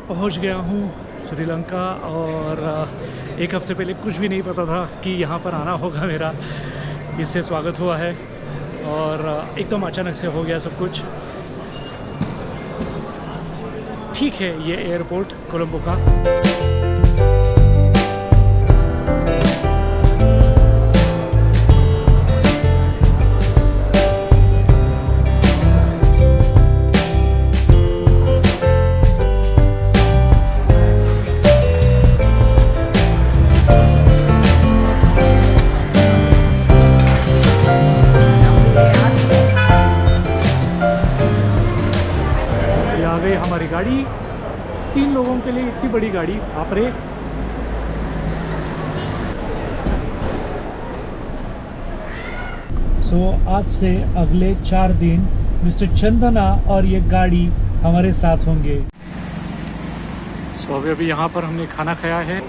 पहुंच गया हूं श्रीलंका और एक हफ़्ते पहले कुछ भी नहीं पता था कि यहाँ पर आना होगा मेरा। इससे स्वागत हुआ है और एकदम अचानक से हो गया सब कुछ। ठीक है, ये एयरपोर्ट कोलंबो का। आ गई हमारी गाड़ी, 3 लोगों के लिए इतनी बड़ी गाड़ी, आप रे। आज से अगले 4 दिन मिस्टर चंदना और ये गाड़ी हमारे साथ होंगे। अभी यहाँ पर हमने खाना खाया है